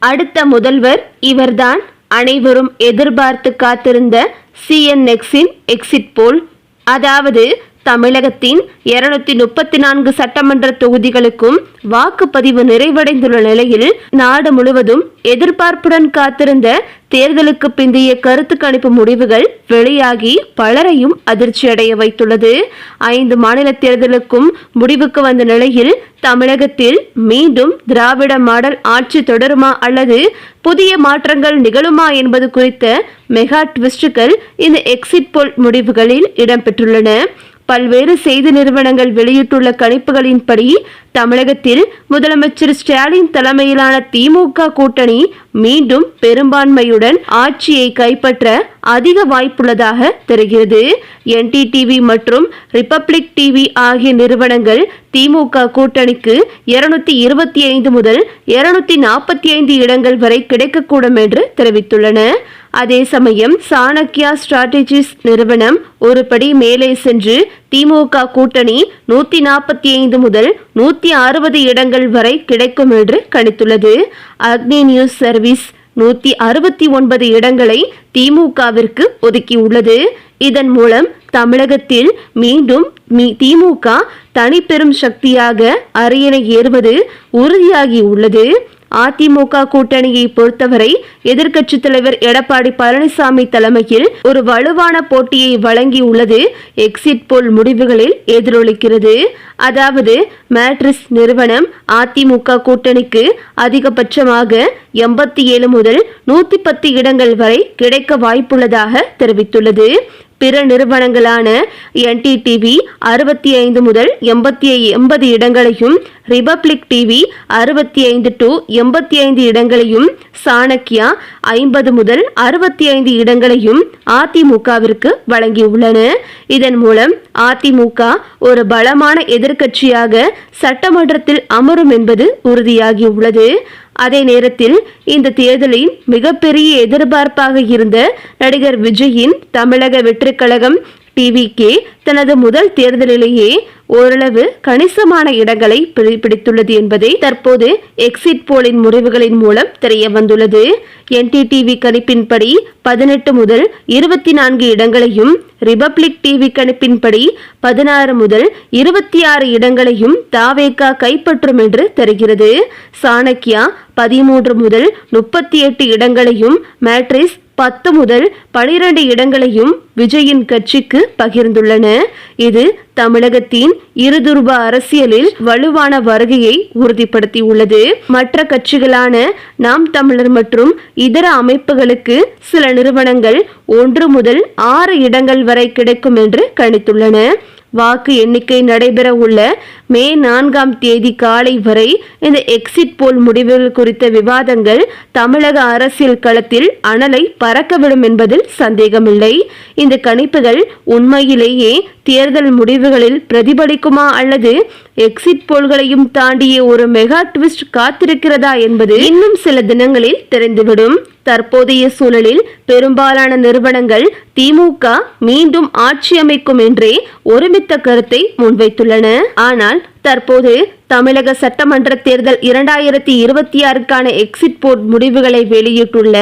அடுத்த முதல்வர் இவர்தான். அனைவரும் எதிர்பார்த்து காத்திருந்த CNXின் எக்ஸிட் போல். அதாவது தமிழகத்தின் 234 சட்டமன்ற தொகுதிகளுக்கும் வாக்குப்பதிவு நிறைவடைந்துள்ள நிலையில் நாடு முழுவதும் எதிர்பார்ப்புடன் காத்திருந்த தேர்தலுக்கு பிந்தைய கருத்து கணிப்பு முடிவுகள் வெளியாகி பலரையும் அதிர்ச்சியடைய வைத்துள்ளது. 5 மாநில தேர்தலுக்கும் முடிவுக்கு வந்த நிலையில் தமிழகத்தில் மீண்டும் திராவிட மாடல் ஆட்சி தொடருமா அல்லது புதிய மாற்றங்கள் நிகழுமா என்பது குறித்த மெகா ட்விஸ்டுகள் இந்த எக்ஸிட் போல் முடிவுகளில் இடம்பெற்றுள்ளன. பல்வேறு செய்தி நிறுவனங்கள் வெளியிட்டுள்ள கணிப்புகளின்படி தமிழகத்தில் முதலமைச்சர் ஸ்டாலின் தலைமையிலான திமுக கூட்டணி மீண்டும் பெரும்பான்மையுடன் ஆட்சியை கைப்பற்ற அதிக வாய்ப்புள்ளதாக தெரிகிறது. NDTV மற்றும் ரிபப்ளிக் டிவி ஆகிய நிறுவனங்கள் திமுக கூட்டணிக்கு 225 முதல் 245 இடங்கள் வரை கிடைக்கக்கூடும் என்று தெரிவித்துள்ளன. அதே சமயம் சாணக்கியா ஸ்ட்ராட்டஜிஸ் நிறுவனம் ஒரு படி மேலே சென்று திமுக கூட்டணி 145 முதல் 160 இடங்கள் வரை கிடைக்கும் என்று கணித்துள்ளது. அக்னி நியூஸ் சர்வீஸ் 169 இடங்களை திமுகவிற்கு ஒதுக்கியுள்ளது. இதன் மூலம் தமிழகத்தில் மீண்டும் திமுக தனிப்பெரும் சக்தியாக அரியணை ஏறுவது உறுதியாகி உள்ளது. அதிமுக கூட்டணியை பொறுத்தவரை எதிர்க்கட்சித் தலைவர் எடப்பாடி பழனிசாமி தலைமையில் ஒரு வலுவான போட்டியை வழங்கியுள்ளது எக்ஸிட் போல் முடிவுகளில் எதிரொலிக்கிறது. அதாவது மேட்ரிஸ் நிறுவனம் அதிமுக கூட்டணிக்கு அதிகபட்சமாக 87 முதல் 110 இடங்கள் வரை கிடைக்க வாய்ப்புள்ளதாக தெரிவித்துள்ளது. பிற நிறுவனங்களான NDTV 65 முதல் 80 இடங்களையும், ரிபப்ளிக் டிவி 65 to 85 இடங்களையும், சாணக்கியா 50 முதல் 65 இடங்களையும் அதிமுகவிற்கு வழங்கியுள்ளன. இதன் மூலம் அதிமுக ஒரு பலமான எதிர்க்கட்சியாக சட்டமன்றத்தில் அமரும் என்பது உறுதியாகியுள்ளது. அதே நேரத்தில் இந்த தேர்தலின் மிகப்பெரிய எதிர்பார்ப்பாக இருந்த நடிகர் விஜயின் தமிழக வெற்றிக் கழகம் TVK தனது முதல் தேர்தலிலேயே ஓரளவு கணிசமான இடங்களை பிடித்துள்ளது என்பதை தற்போது எக்ஸிட் போலின் முடிவுகளின் மூலம் தெரிய வந்துள்ளது. NDTV கணிப்பின்படி 18 முதல் 24 இடங்களையும், ரிபப்ளிக் டிவி கணிப்பின்படி 16 முதல் 26 இடங்களையும் தாவேகா கைப்பற்றும் என்று தெரிகிறது. சாணக்கியா 13 முதல் 38 இடங்களையும், மேட்ரிஸ் 10 முதல் 12 இடங்களையும் விஜயின் கட்சிக்கு பகிர்ந்துள்ளன. இது தமிழகத்தின் இருதுருவ அரசியலில் வலுவான வருகையை உறுதிப்படுத்தியுள்ளது. மற்ற கட்சிகளான நாம் தமிழர் மற்றும் இதர அமைப்புகளுக்கு சில நிறுவனங்கள் 1 முதல் 6 இடங்கள் வரை கிடைக்கும் என்று கணித்துள்ளன. வாக்கு எண்ணிக்கை நடைபெற உள்ள மே 4ஆம் தேதி காலை வரை இந்த எக்ஸிட் போல் முடிவுகள் குறித்த விவாதங்கள் தமிழக அரசியல் களத்தில் அனலை பறக்கவிடும் என்பதில் சந்தேகமில்லை. இந்த கணிப்புகள் உண்மையிலேயே தேர்தல் முடிவுகளில் பிரதிபலிக்குமா அல்லது எக்ஸிட் போல்களையும் தாண்டிய ஒரு மெகா ட்விஸ்ட் காத்திருக்கிறதா என்பது இன்னும் சில தினங்களில் தெரிந்துவிடும். தற்போதைய சூழலில் பெரும்பாலான நிறுவனங்கள் திமுக மீண்டும் ஆட்சி அமைக்கும் என்றே ஒருமித்த கருத்தை முன்வைத்துள்ளன. ஆனால் தற்போது தமிழக சட்டமன்ற தேர்தல் 2026க்கான எக்ஸிட் போல் முடிவுகளை வெளியிட்டுள்ள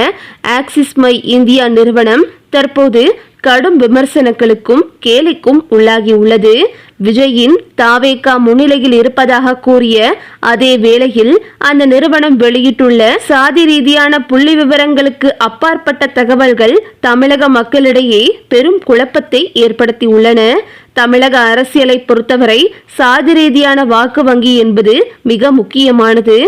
ஆக்சிஸ் மை இந்தியா நிறுவனம் தற்போது கடும் விமர்சனங்களுக்கும் கேலிக்கும் உள்ளாகியுள்ளது. விஜயின் தாவேகா முன்னிலையில் இருப்பதாக கூறிய அதே வேளையில் அந்த நிறுவனம் வெளியிட்டுள்ள சாதி ரீதியான புள்ளி விவரங்களுக்கு அப்பாற்பட்ட தகவல்கள் தமிழக மக்களிடையே பெரும் குழப்பத்தை ஏற்படுத்தியுள்ளன. தமிழக அரசியலை பொறுத்தவரை சாதி ரீதியான வாக்கு வங்கி என்பது மிக முக்கியமானது.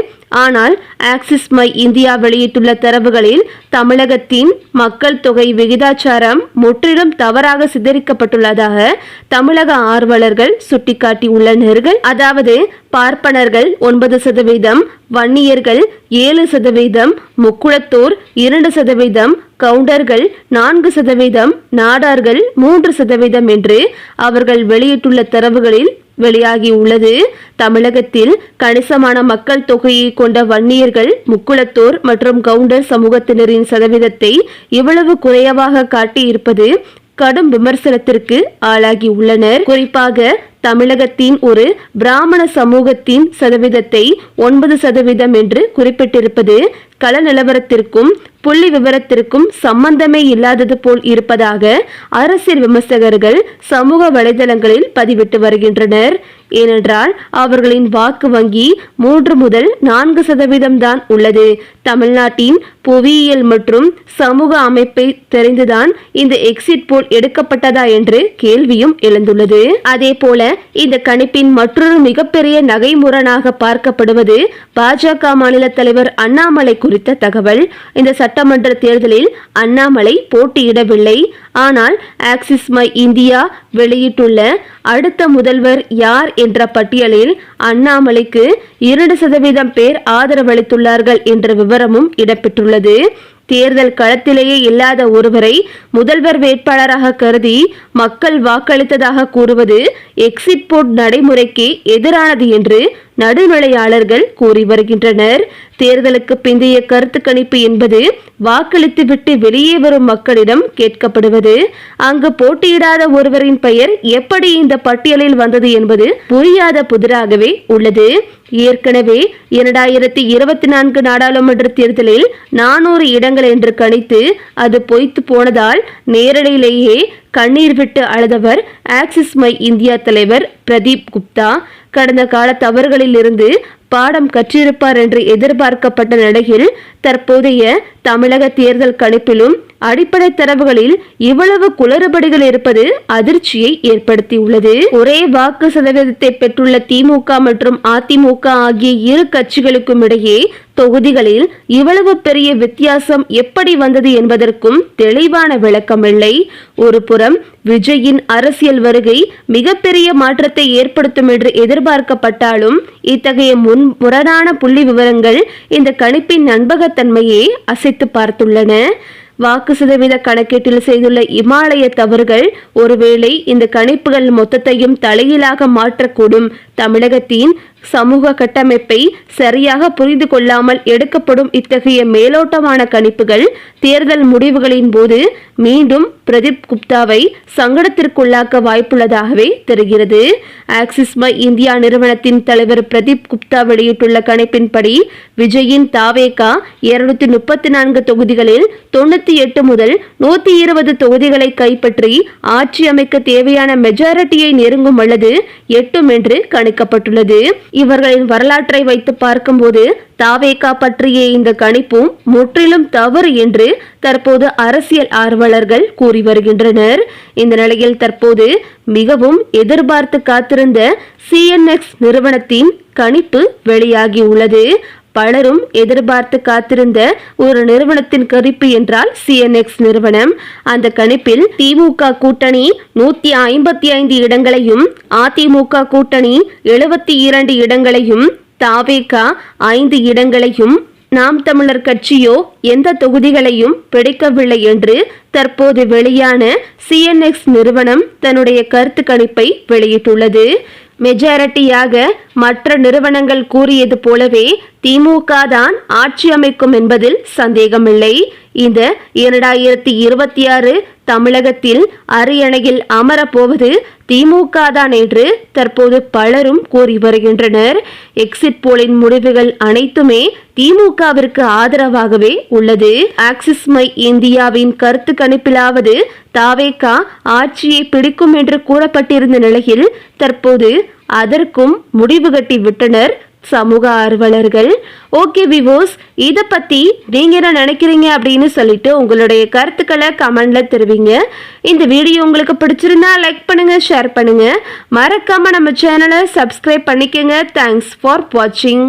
ஆனால் ஆக்சிஸ் மை இந்தியா வெளியிட்டுள்ள தரவுகளில் தமிழகத்தின் மக்கள் தொகை விகிதாச்சாரம் முற்றிலும் தவறாக சித்தரிக்கப்பட்டுள்ளதாக தமிழக ஆர்வலர்கள் சுட்டிக்காட்டியுள்ளனர். அதாவது பார்ப்பனர்கள் 9%, வன்னியர்கள் 7%, முக்குளத்தோர் 2%, கவுண்டர்கள் 4%, நாடார்கள் 3% என்று அவர்கள் வெளியிட்டுள்ள தரவுகளில் வெளியாகியுள்ளது. தமிழகத்தில் கணிசமான மக்கள் தொகையை கொண்ட வன்னியர்கள், முக்குளத்தோர் மற்றும் கவுண்டர் சமூகத்தினரின் சதவீதத்தை இவ்வளவு குறைவாக காட்டியிருப்பது கடும் விமர்சனத்திற்கு ஆளாகி உள்ளனர். குறிப்பாக தமிழகத்தின் ஒரு பிராமண சமூகத்தின் சதவீதத்தை 9% என்று குறிப்பிட்டிருப்பது கள நிலவரத்திற்கும் புள்ளி விவரத்திற்கும் சம்பந்தமே இல்லாதது போல் இருப்பதாக அரசியல் விமர்சகர்கள் சமூக வலைதளங்களில் பதிவிட்டு வருகின்றனர். ஏனென்றால் அவர்களின் வாக்கு வங்கி 3 முதல் 4% தான் உள்ளது. தமிழ்நாட்டின் புவியியல் மற்றும் சமூக அமைப்பை தெரிந்துதான் இந்த எக்ஸிட் போல் எடுக்கப்பட்டதா என்று கேள்வியும் எழுந்துள்ளது. அதே போல இந்த கணிப்பின் மற்றொரு மிகப்பெரிய நகைமுரணாக பார்க்கப்படுவது பாஜக மாநில தலைவர் அண்ணாமலை குறித்த தகவல். இந்த சட்டமன்ற தேர்தலில் அண்ணாமலை போட்டியிடவில்லை. ஆனால் ஆக்சிஸ் மை இந்தியா வெளியிட்டுள்ள அடுத்த முதல்வர் யார் என்ற பட்டியலில் அண்ணாமலைக்கு 2% பேர் ஆதரவளித்துள்ளார்கள் என்ற விவரமும் இடம்பெற்றுள்ளது. தேர்தல் களத்திலேயே இல்லாத ஒருவரை முதல்வர் வேட்பாளராக கருதி மக்கள் வாக்களித்ததாக கூறுவது எக்ஸிட் போல் நடைமுறைக்கு எதிரானது என்று நடுநிலையாளர்கள் கூறி வருகின்றனர். தேர்தலுக்கு பிந்தைய கருத்து கணிப்பு என்பது வாக்களித்துவிட்டு வெளியே வரும் மக்களிடம் கேட்கப்படுவது. அங்கு போட்டியிடாத ஒருவரின் பெயர் எப்படி இந்த பட்டியலில் வந்தது என்பது புரியாத புதிராகவே உள்ளது. ஏற்கனவே 2024 நாடாளுமன்ற தேர்தலில் 400 இடங்கள் என்று கணித்து அது பொய்த்து போனதால் நேரடியிலேயே கண்ணீர் விட்டு அழுதவர் ஆக்சிஸ் மை இந்தியா தலைவர் பிரதீப் குப்தா. கடந்த கால தவறுகளில் இருந்து பாடம் கற்றிருப்பார் என்று எதிர்பார்க்கப்பட்ட நிலையில் தற்போதைய தமிழக தேர்தல் கணிப்பிலும் அடிப்படை தரவுகளில் இவ்வளவு குளறுபடிகள் இருப்பது அதிர்ச்சியை ஏற்படுத்தியுள்ளது. ஒரே வாக்கு சதவீதத்தை பெற்றுள்ள திமுக மற்றும் அதிமுக ஆகிய இரு கட்சிகளுக்கும் இடையே தொகுதிகளில் இவ்வளவு பெரிய வித்தியாசம் எப்படி வந்தது என்பதற்கும் தெளிவான விளக்கமில்லை. ஒரு புறம் விஜயின் அரசியல் வருகை மிகப்பெரிய மாற்றத்தை ஏற்படுத்தும் என்று எதிர்பார்க்கப்பட்டாலும் இத்தகைய முரணான புள்ளி விவரங்கள் இந்த கணிப்பின் நம்பகத்தன்மையை அசைத்து பார்த்துள்ளன. வாக்கு சதவீத கணக்கீட்டில் செய்துள்ள இமாலய தவறுகள் ஒருவேளை இந்த கணிப்புகள் மொத்தத்தையும் தலைகீழாக மாற்றக்கூடும். தமிழகத்தின் சமூக கட்டமைப்பை சரியாக புரிந்து கொள்ளாமல் எடுக்கப்படும் இத்தகைய மேலோட்டமான கணிப்புகள் தேர்தல் முடிவுகளின் போது மீண்டும் பிரதீப் குப்தாவை சங்கடத்திற்குள்ளாக்க வாய்ப்புள்ளதாகவே தெரிகிறது. ஆக்சிஸ் மை இந்தியா நிறுவனத்தின் தலைவர் பிரதீப் குப்தா வெளியிட்டுள்ள கணிப்பின்படி விஜயின் தாவேகா 234 தொகுதிகளில் 98 முதல் 120 தொகுதிகளை கைப்பற்றி ஆட்சி அமைக்க தேவையான மெஜாரிட்டியை நெருங்கும் அல்லது எட்டும் என்று கணிக்கப்பட்டுள்ளது. இவர்களின் வரலாற்றை வைத்து பார்க்கும்போது தாவேகா பற்றிய இந்த கணிப்பும் முற்றிலும் தவறு என்று தற்போது அரசியல் ஆர்வலர்கள் கூறி வருகின்றனர். இந்த நிலையில் தற்போது மிகவும் எதிர்பார்த்து காத்திருந்த CNX நிறுவனத்தின் கணிப்பு வெளியாகி உள்ளது. பலரும் எதிர்பார்த்து காத்திருந்த ஒரு நிறுவனத்தின் கணிப்பு என்றால் CNX நிறுவனம். அந்த கணிப்பில் திமுக கூட்டணி 155 இடங்களையும் அதிமுக கூட்டணி 72 இடங்களையும் தாவேகா 5 இடங்களையும் நாம் தமிழர் கட்சியோ எந்த தொகுதிகளையும் பிடிக்கவில்லை என்று தற்போது வெளியான CNX நிறுவனம் தன்னுடைய கருத்து கணிப்பை வெளியிட்டுள்ளது. மெஜாரிட்டியாக மற்ற நிறுவனங்கள் கூறியது போலவே திமுக தான் ஆட்சி அமைக்கும் என்பதில் சந்தேகமில்லை. இந்த 2026 தமிழகத்தில் அரியணையில் அமரப்போவது திமுக தான் என்று தற்போது பலரும் கூறி வருகின்றனர். எக்ஸிட் போலின் முடிவுகள் அனைத்துமே திமுகவிற்கு ஆதரவாகவே உள்ளது. ஆக்சிஸ் மை இந்தியாவின் கருத்து கணிப்பிலாவது தாவேகா ஆட்சியை பிடிக்கும் என்று கூறப்பட்டிருந்த நிலையில் தற்போது அதற்கும் முடிவு கட்டி விட்டனர் சமூக ஆர்வலர்கள். ஓகே விவோஸ், இதை பற்றி நீங்கள் என்ன நினைக்கிறீங்க அப்படின்னு சொல்லிட்டு உங்களுடைய கருத்துக்களை கமெண்ட்ல தெரிவிங்க. இந்த வீடியோ உங்களுக்கு பிடிச்சிருந்தா லைக் பண்ணுங்க, ஷேர் பண்ணுங்க, மறக்காம நம்ம சேனலை சப்ஸ்கிரைப் பண்ணிக்கோங்க. தேங்க்ஸ் ஃபார் வாட்சிங்.